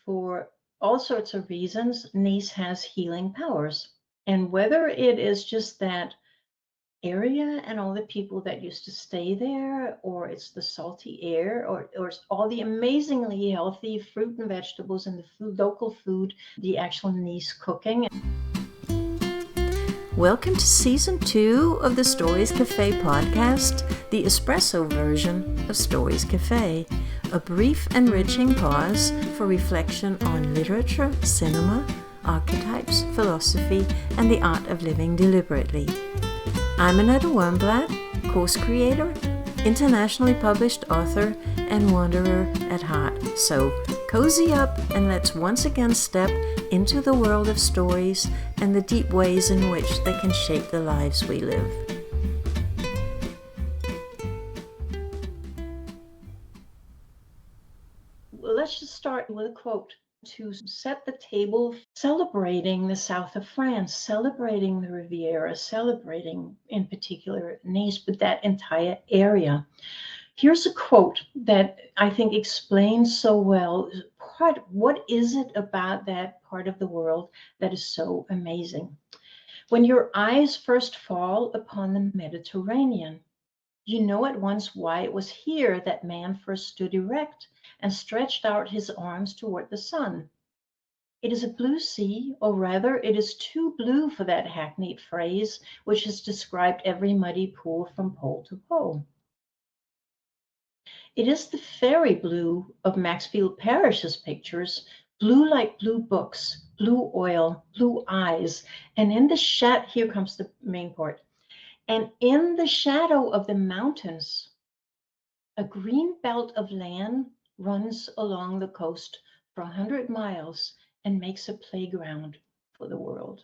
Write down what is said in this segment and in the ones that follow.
for all sorts of reasons, Nice has healing powers. And whether it is just that area and all the people that used to stay there, or it's the salty air, or it's all the amazingly healthy fruit and vegetables and the food, local food, the actual Nice cooking. Welcome to Season 2 of the Stories Cafe podcast, the espresso version of Stories Cafe, a brief, enriching pause for reflection on literature, cinema, archetypes, philosophy, and the art of living deliberately. I'm Annette Wernblatt, course creator, internationally published author, and wanderer at heart. So cozy up and let's once again step into the world of stories and the deep ways in which they can shape the lives we live. Let's just start with a quote to set the table, celebrating the south of France, celebrating the Riviera, celebrating in particular Nice, but that entire area. Here's a quote that I think explains so well what is it about that part of the world that is so amazing. When your eyes first fall upon the Mediterranean, you know at once why it was here that man first stood erect and stretched out his arms toward the sun. It is a blue sea, or rather, it is too blue for that hackneyed phrase which has described every muddy pool from pole to pole. It is the fairy blue of Maxfield Parrish's pictures, blue like blue books, blue oil, blue eyes, and here comes the main part. And in the shadow of the mountains, a green belt of land runs along the coast for 100 miles and makes a playground for the world.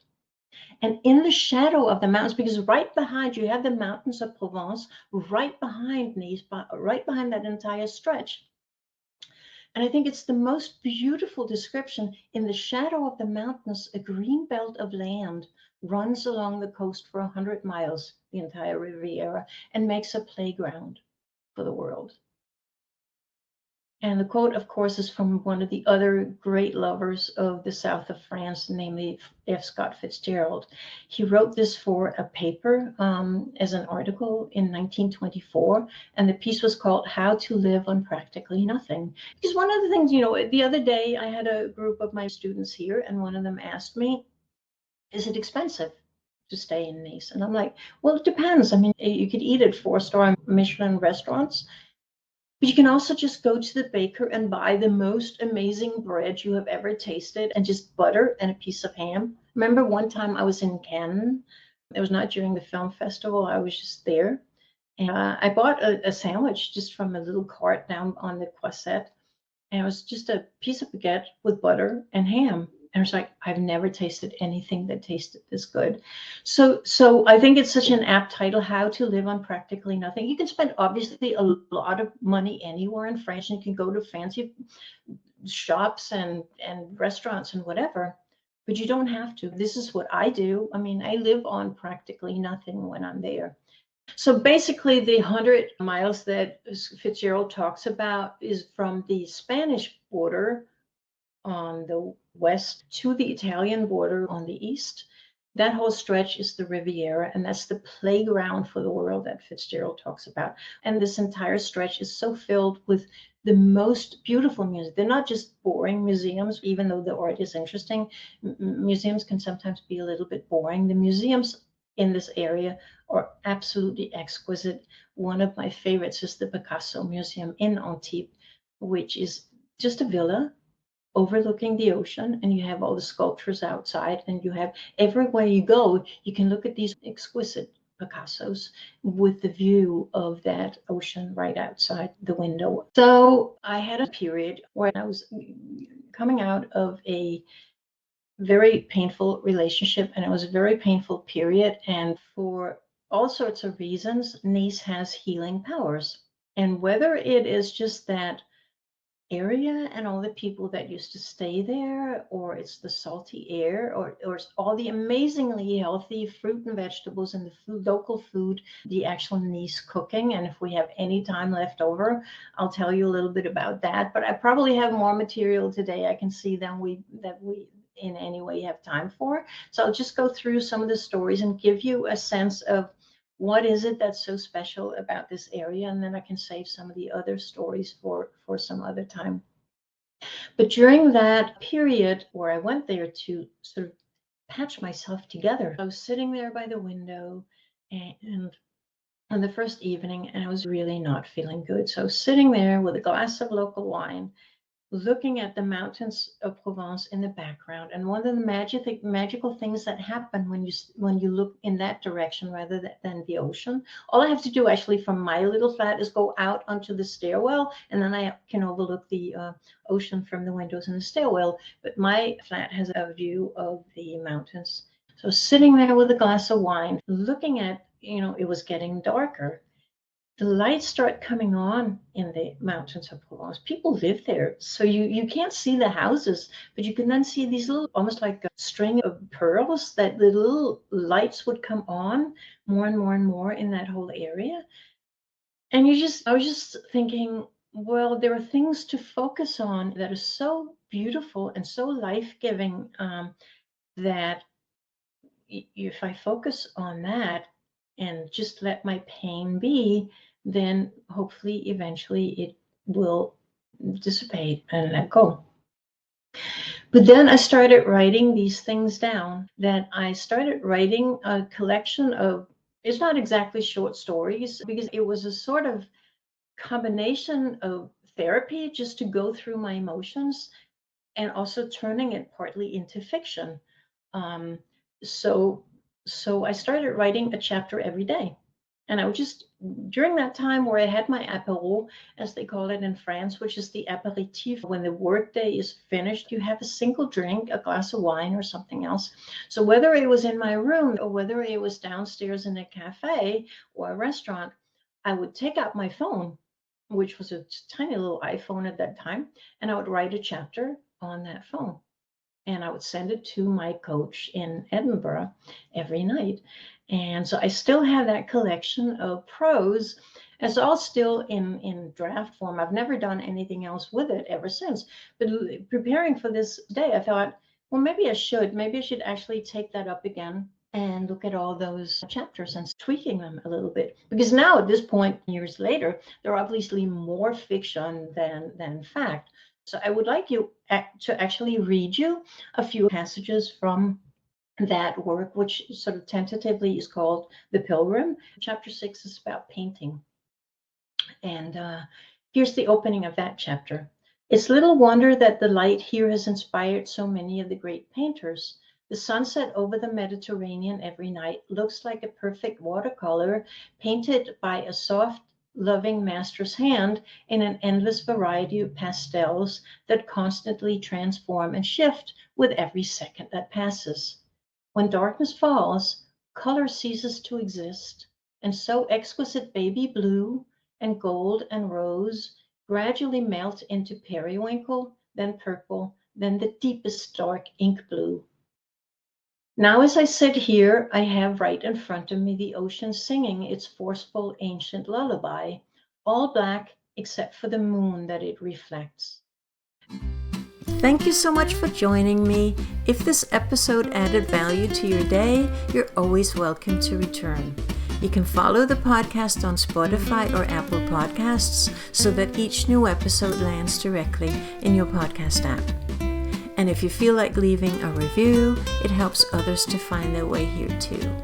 And in the shadow of the mountains, because right behind you have the mountains of Provence, right behind Nice, right behind that entire stretch. And I think it's the most beautiful description. In the shadow of the mountains, a green belt of land runs along the coast for 100 miles, the entire Riviera, and makes a playground for the world. And the quote, of course, is from one of the other great lovers of the south of France, namely F. Scott Fitzgerald. He wrote this for a paper as an article in 1924, and the piece was called How to Live on Practically Nothing. Because one of the things, the other day I had a group of my students here, and one of them asked me, is it expensive to stay in Nice? And I'm like, well, it depends. I mean, you could eat at 4-star Michelin restaurants, but you can also just go to the baker and buy the most amazing bread you have ever tasted and just butter and a piece of ham. Remember one time I was in Cannes. It was not during the film festival. I was just there. And I bought a sandwich just from a little cart down on the Croisette. And it was just a piece of baguette with butter and ham. And I was like, I've never tasted anything that tasted this good. So I think it's such an apt title, How to Live on Practically Nothing. You can spend obviously a lot of money anywhere in France, and you can go to fancy shops and restaurants and whatever, but you don't have to. This is what I do. I mean, I live on practically nothing when I'm there. So basically, the 100 miles that Fitzgerald talks about is from the Spanish border on the west to the Italian border on the east. That whole stretch is the Riviera, and that's the playground for the world that Fitzgerald talks about. And this entire stretch is so filled with the most beautiful museums. They're not just boring museums, even though the art is interesting. Museums can sometimes be a little bit boring. The museums in this area are absolutely exquisite. One of my favorites is the Picasso Museum in Antibes, which is just a villa overlooking the ocean, and you have all the sculptures outside, and you have everywhere you go, you can look at these exquisite Picassos with the view of that ocean right outside the window. So I had a period where I was coming out of a very painful relationship, and it was a very painful period, and for all sorts of reasons, Nice has healing powers. And whether it is just that area and all the people that used to stay there, or it's the salty air, or it's all the amazingly healthy fruit and vegetables and the food, local food, the actual niece cooking. And if we have any time left over, I'll tell you a little bit about that. But I probably have more material today, I can see, than we in any way have time for. So I'll just go through some of the stories and give you a sense of what is it that's so special about this area, and then I can save some of the other stories for some other time. But during that period where I went there to sort of patch myself together, I was sitting there by the window, and on the first evening, and I was really not feeling good. So I was sitting there with a glass of local wine, looking at the mountains of Provence in the background. And one of the magical things that happen when you look in that direction rather than the ocean, all I have to do actually from my little flat is go out onto the stairwell, and then I can overlook the ocean from the windows in the stairwell. But my flat has a view of the mountains. So sitting there with a glass of wine, looking at, it was getting darker. The lights start coming on in the mountains of Provence. People live there, so you can't see the houses, but you can then see these little, almost like a string of pearls, that the little lights would come on more and more and more in that whole area. And I was just thinking, well, there are things to focus on that are so beautiful and so life-giving, that if I focus on that and just let my pain be, then hopefully eventually it will dissipate and let go. But then I started writing these things down, that I started writing a collection of, it's not exactly short stories, because it was a sort of combination of therapy just to go through my emotions, and also turning it partly into fiction. Um, so I started writing a chapter every day. And I would just, during that time where I had my apéro, as they call it in France, which is the apéritif, when the workday is finished, you have a single drink, a glass of wine or something else. So whether it was in my room or whether it was downstairs in a cafe or a restaurant, I would take out my phone, which was a tiny little iPhone at that time, and I would write a chapter on that phone. And I would send it to my coach in Edinburgh every night. And so I still have that collection of prose. It's all still in draft form. I've never done anything else with it ever since. But preparing for this day, I thought, well, maybe I should actually take that up again and look at all those chapters and tweaking them a little bit. Because now at this point, years later, there are obviously more fiction than fact. So I would like you to actually read you a few passages from that work, which sort of tentatively is called The Pilgrim. Chapter 6 is about painting. And here's the opening of that chapter. It's little wonder that the light here has inspired so many of the great painters. The sunset over the Mediterranean every night looks like a perfect watercolor painted by a soft, loving master's hand in an endless variety of pastels that constantly transform and shift with every second that passes. When darkness falls, color ceases to exist, and so exquisite baby blue and gold and rose gradually melt into periwinkle, then purple, then the deepest dark ink blue. Now, as I sit here, I have right in front of me the ocean singing its forceful ancient lullaby, all black except for the moon that it reflects. Thank you so much for joining me. If this episode added value to your day, you're always welcome to return. You can follow the podcast on Spotify or Apple Podcasts so that each new episode lands directly in your podcast app. And if you feel like leaving a review, it helps others to find their way here too.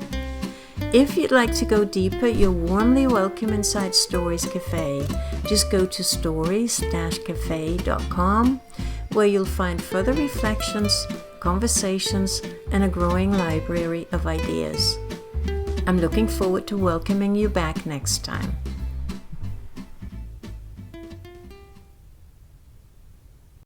If you'd like to go deeper, you're warmly welcome inside Stories Cafe. Just go to stories-cafe.com, where you'll find further reflections, conversations, and a growing library of ideas. I'm looking forward to welcoming you back next time.